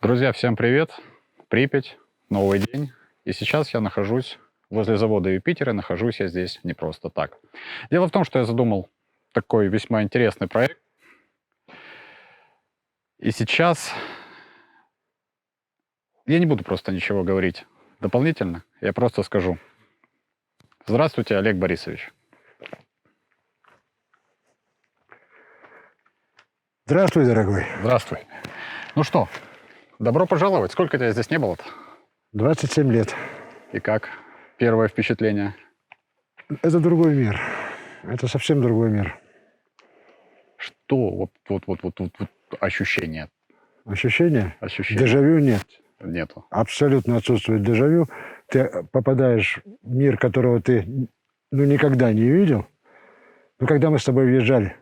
Друзья, всем привет! Припять, новый день. И сейчас я нахожусь возле завода Юпитер, и нахожусь я здесь не просто так. Дело в том, что я задумал такой весьма интересный проект. И сейчас я не буду просто ничего говорить дополнительно, я просто скажу. Здравствуйте, Олег Борисович. Здравствуй, дорогой. Здравствуй. Ну что, добро пожаловать. Сколько тебя здесь не было-то? 27 лет. И как? Первое впечатление? Это другой мир. Это совсем другой мир. Что вот ощущение? Ощущение? Ощущение. Дежавю нет. Нету. Абсолютно отсутствует дежавю. Ты попадаешь в мир, которого ты никогда не видел. Но когда мы с тобой въезжали,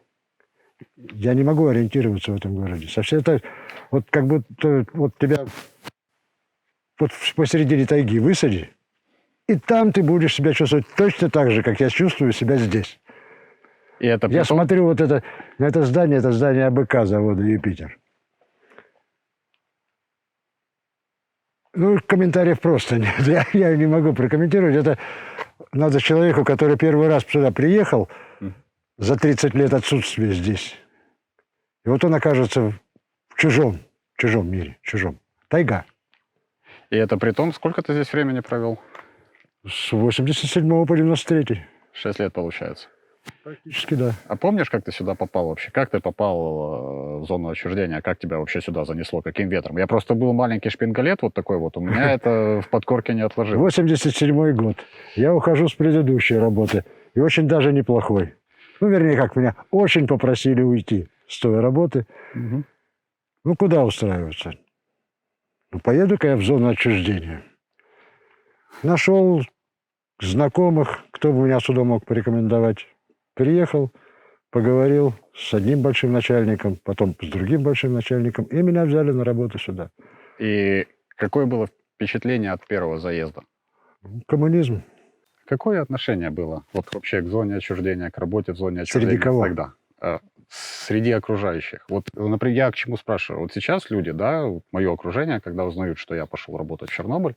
я не могу ориентироваться в этом городе. Совсем это вот как будто вот тебя вот посередине тайги высади, и там ты будешь себя чувствовать точно так же, как я чувствую себя здесь. И это Я смотрю вот на это здание АБК завода Юпитер. Ну, комментариев просто нет. Я не могу прокомментировать. Это надо человеку, который первый раз сюда приехал за 30 лет отсутствия здесь. И вот он окажется в чужом мире, чужом. Тайга. И это при том, сколько ты здесь времени провел? С 87 по 93. 6 лет получается. Практически, да. А помнишь, как ты сюда попал вообще? Как ты попал в зону отчуждения? Как тебя вообще сюда занесло? Каким ветром? Я просто был маленький шпингалет вот такой вот. У меня это в подкорке не отложилось. 87-й год. Я ухожу с предыдущей работы. И очень даже неплохой. Ну, вернее, как меня очень попросили уйти с той работы. Угу. Ну, куда устраиваться? Ну, поеду-ка я в зону отчуждения. Нашел знакомых, кто бы меня сюда мог порекомендовать. Приехал, поговорил с одним большим начальником, потом с другим большим начальником, и меня взяли на работу сюда. И какое было впечатление от первого заезда? Коммунизм. Какое отношение было вот вообще к зоне отчуждения, к работе в зоне отчуждения? Среди кого? Тогда? Среди окружающих. Вот, например, я к чему спрашиваю? Вот сейчас люди, да, мое окружение, когда узнают, что я пошел работать в Чернобыль,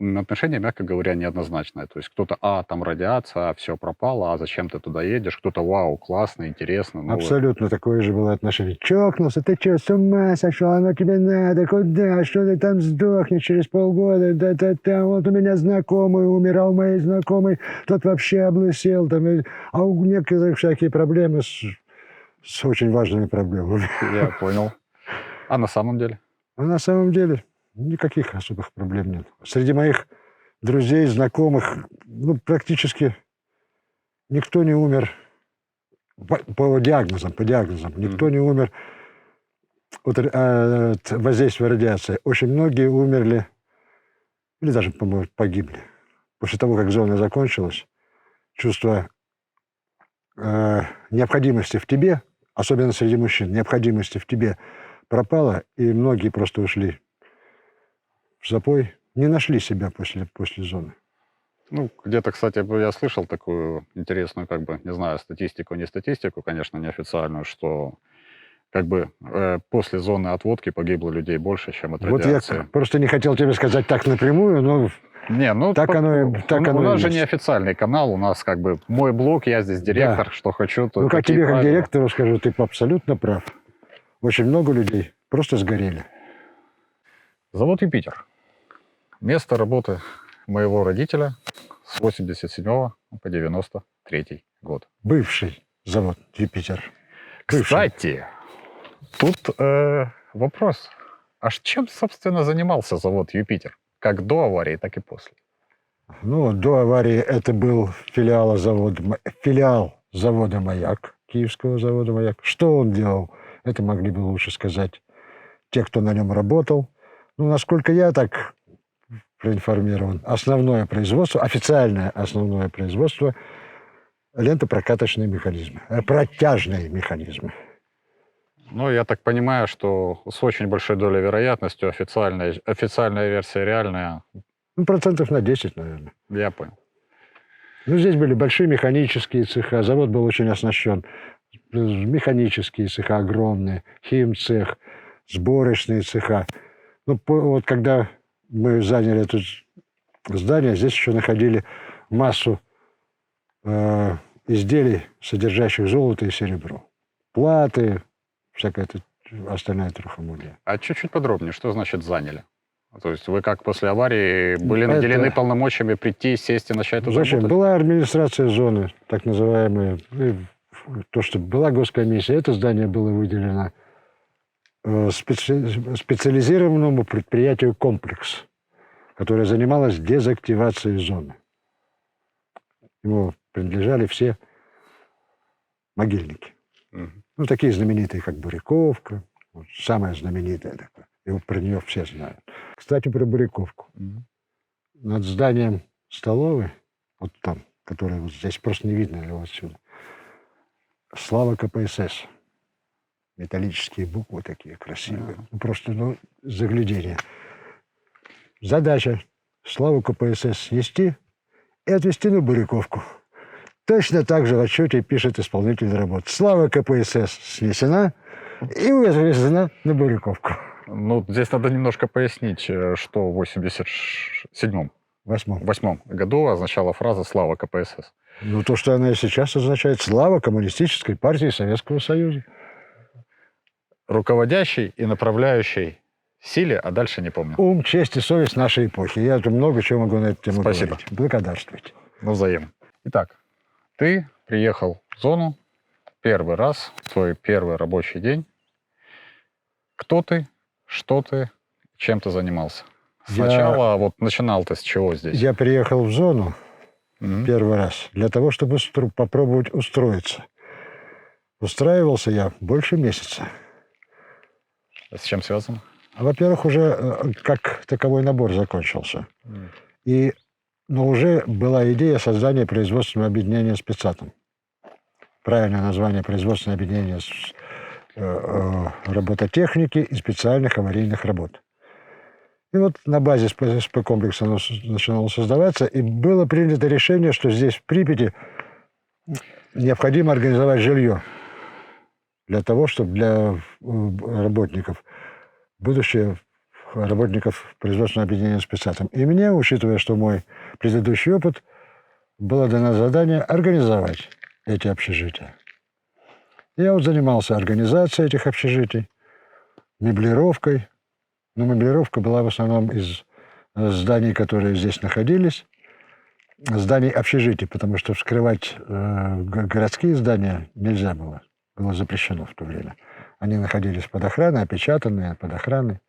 отношение, мягко говоря, неоднозначное. То есть кто-то, там радиация, все пропало, а зачем ты туда едешь? Кто-то, вау, классно, интересно. Ну, абсолютно такое же было отношение. Чокнулся, ты что, с ума сошел? Оно тебе надо? Куда? Что ты там сдохнешь через полгода? Да, вот у меня знакомый умирал, моей знакомый, тот вообще облысел. Там, а у некоторых всякие проблемы с очень важными проблемами. Я понял. А на самом деле? А на самом деле никаких особых проблем нет. Среди моих друзей, знакомых, практически никто не умер по диагнозам. Никто не умер от воздействия радиации. Очень многие умерли, или даже, по-моему, погибли. После того, как зона закончилась, чувство необходимости в тебе, особенно среди мужчин, необходимости в тебе пропало, и многие просто ушли в запой, не нашли себя после зоны. Ну, где-то, кстати, я слышал такую интересную, не знаю, не статистику, конечно, неофициальную, что после зоны отводки погибло людей больше, чем от радиации. Вот я просто не хотел тебе сказать так напрямую, но так оно у нас же неофициальный канал, у нас мой блог, я здесь директор, да. Что хочу, то... Ну, как тебе, как директору скажу, ты абсолютно прав. Очень много людей просто сгорели. Завод «Юпитер». Место работы моего родителя с 87 по 93 год. Бывший завод «Юпитер». Кстати, тут вопрос. А чем, собственно, занимался завод «Юпитер»? Как до аварии, так и после? Ну, до аварии это был филиал завода «Маяк», киевского завода «Маяк». Что он делал? Это могли бы лучше сказать те, кто на нем работал. Ну, насколько я так проинформирован, основное производство, официальное основное производство — лентопрокаточные механизмы, протяжные механизмы. Ну, я так понимаю, что с очень большой долей вероятности официальная версия реальная. Ну, процентов на 10, наверное. Я понял. Ну, здесь были большие механические цеха, завод был очень оснащен. Механические цеха огромные, химцех, сборочные цеха. Ну, вот когда мы заняли это здание, здесь еще находили массу изделий, содержащих золото и серебро. Платы, всякая остальная трухомудия. А чуть-чуть подробнее, что значит заняли? То есть вы как после аварии были наделены полномочиями прийти, сесть и начать тут Зачем? работать? Была администрация зоны, так называемая, то, что была госкомиссия. Это здание было выделено специализированному предприятию «Комплекс», которое занималось дезактивацией зоны. Ему принадлежали все могильники. Ну, такие знаменитые, как Буряковка. Вот, самая знаменитая такая. И про нее все знают. Кстати, про Буряковку. Над зданием столовой, вот там, которое вот здесь просто не видно его отсюда, слава КПСС. Металлические буквы такие красивые. Ну, просто, заглядение. Задача славу КПСС снести и отвезти на Буряковку. Точно так же в отчете пишет исполнитель работ. Слава КПСС снесена и отвезена на Буряковку. Ну, здесь надо немножко пояснить, что в 87-м, Восьмом году означала фраза «Слава КПСС». Ну, то, что она и сейчас означает. Слава Коммунистической партии Советского Союза. Руководящей и направляющей силе, а дальше не помню. Ум, честь и совесть нашей эпохи. Я тут много чего могу на эту тему Спасибо. говорить. Благодарствуйте. Ну, взаимно. Итак, ты приехал в зону первый раз, в твой первый рабочий день. Кто ты, что ты, чем ты занимался? Сначала, вот начинал ты с чего здесь? Я приехал в зону первый раз для того, чтобы попробовать устроиться. Устраивался я больше месяца. С чем связано? Во-первых, уже как таковой набор закончился. Но уже была идея создания производственного объединения «Спецатом». Правильное название — производственное объединение робототехники и специальных аварийных работ. И вот на базе СП-комплекса оно начинало создаваться, и было принято решение, что здесь, в Припяти, необходимо организовать жилье для того, чтобы для работников, будущих работников производственного объединения «Спецатом». И мне, учитывая, что мой предыдущий опыт, было дано задание организовать эти общежития. Я вот занимался организацией этих общежитий, меблировкой. Но меблировка была в основном из зданий, которые здесь находились, зданий общежитий, потому что вскрывать городские здания нельзя было. Было запрещено в то время. Они находились под охраной, опечатанные под охраной.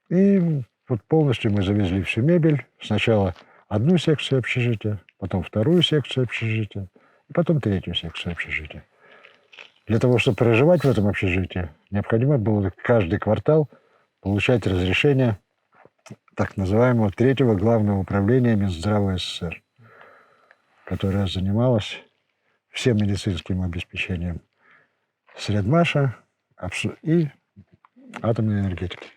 И вот полностью мы завезли всю мебель. Сначала одну секцию общежития, потом вторую секцию общежития, и потом третью секцию общежития. Для того, чтобы проживать в этом общежитии, необходимо было каждый квартал получать разрешение так называемого третьего главного управления Минздрава СССР, которое занималось всем медицинским обеспечением Средмаша и атомной энергетики.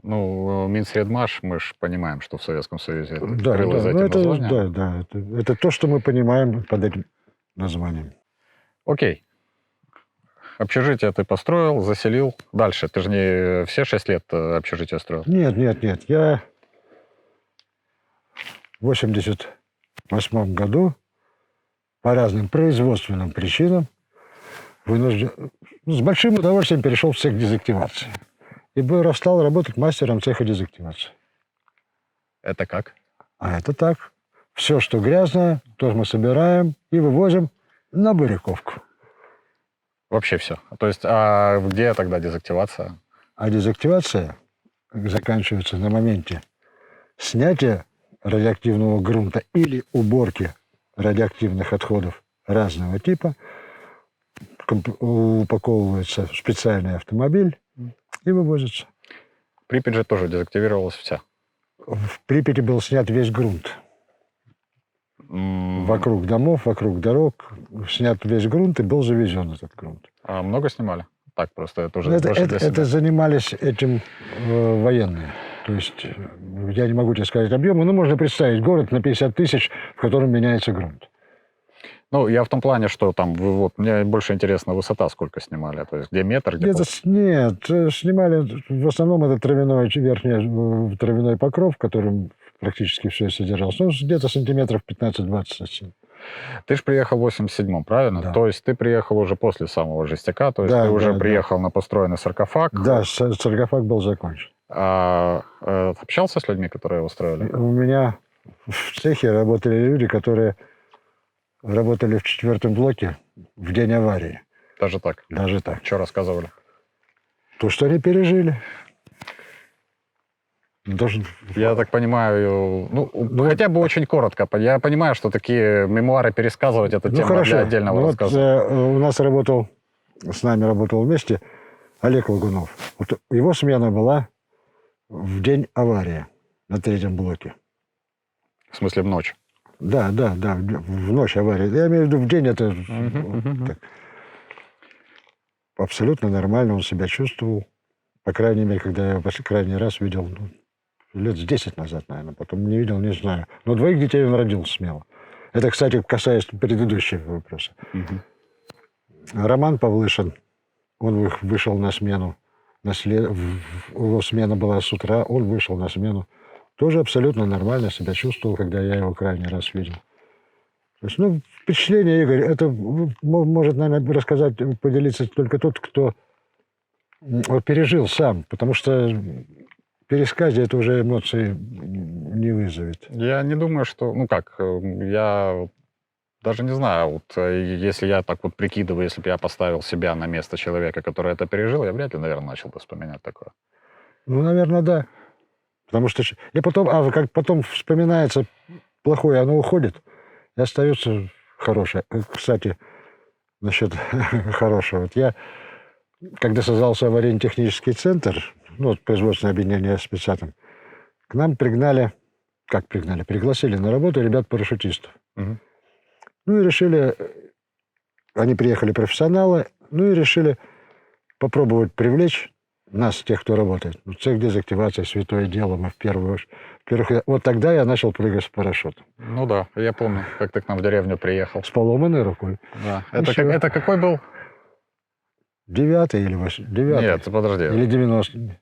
Ну, Минсредмаш, мы же понимаем, что в Советском Союзе это Да, крыло за этим названием. Это то, что мы понимаем под этим названием. Окей. Общежитие ты построил, заселил. Дальше. Ты же не все 6 лет общежитие строил? Нет. Я в 1988 году по разным производственным причинам с большим удовольствием перешел в цех дезактивации. И стал работать мастером цеха дезактивации. Это как? А это так. Все, что грязное, то мы собираем и вывозим на Буряковку. Вообще все. То есть, а где тогда дезактивация? А дезактивация заканчивается на моменте снятия радиоактивного грунта или уборки радиоактивных отходов разного типа. Упаковывается в специальный автомобиль и вывозится. Припять же тоже дезактивировалась вся. В Припяти был снят весь грунт. Вокруг домов, вокруг дорог снят весь грунт и был завезен этот грунт. А много снимали? Так просто, это уже Это занимались этим военные. То есть я не могу тебе сказать объемы, но можно представить город на 50 тысяч, в котором меняется грунт. Ну, я в том плане, что там, вот, мне больше интересно высота, сколько снимали. То есть где метр, где Где-то, нет, снимали в основном это травяной, травяной покров, в котором практически все содержалось. Ну, где-то сантиметров 15-20. Ты же приехал в 87-м, правильно? Да. То есть ты приехал уже после самого жестяка, то есть Да, ты уже да. приехал на построенный саркофаг. Да, саркофаг был закончен. Общался с людьми, которые его строили? У меня в цехе работали люди, которые работали в 4-м блоке в день аварии. Даже так? Даже так. Что рассказывали? То, что они пережили. Даже... Я так понимаю, хотя бы очень коротко. Я понимаю, что такие мемуары пересказывать, это тема для отдельного рассказа. У нас с нами работал вместе Олег Лагунов. Вот его смена была в день аварии на 3-м блоке. В смысле, в ночь? Да, в ночь аварии. Я имею в виду, в день это... Так. Абсолютно нормально он себя чувствовал. По крайней мере, когда я его крайний раз видел, лет с 10 назад, наверное. Потом не видел, не знаю. Но 2 детей он родил смело. Это, кстати, касаясь предыдущего вопроса. Роман Павлышин, он вышел на смену. Его смена была с утра, он вышел на смену. Тоже абсолютно нормально себя чувствовал, когда я его крайний раз видел. То есть, впечатление, Игорь, это может, наверное, рассказать, поделиться только тот, кто пережил сам. Потому что в пересказе это уже эмоции не вызовет. Я не думаю, что... я даже не знаю, вот если я так вот прикидываю, если бы я поставил себя на место человека, который это пережил, я вряд ли, наверное, начал бы вспоминать такое. Наверное, да. Потому что... И потом, как потом вспоминается плохое, оно уходит, и остается хорошее. Кстати, насчет хорошего. Вот я, когда создался аварийно-технический центр, производственное объединение спецатом, к нам пригласили на работу ребят-парашютистов. И решили, они приехали профессионалы, и решили попробовать привлечь нас, тех, кто работает. Цех дезактивации, святое дело, мы в первую очередь. Вот тогда я начал прыгать с парашютом. Ну да, я помню, как ты к нам в деревню приехал. С поломанной рукой. Да. Это какой был? 9-й или 8-й? 9-й. Нет, подожди. Или 90-й.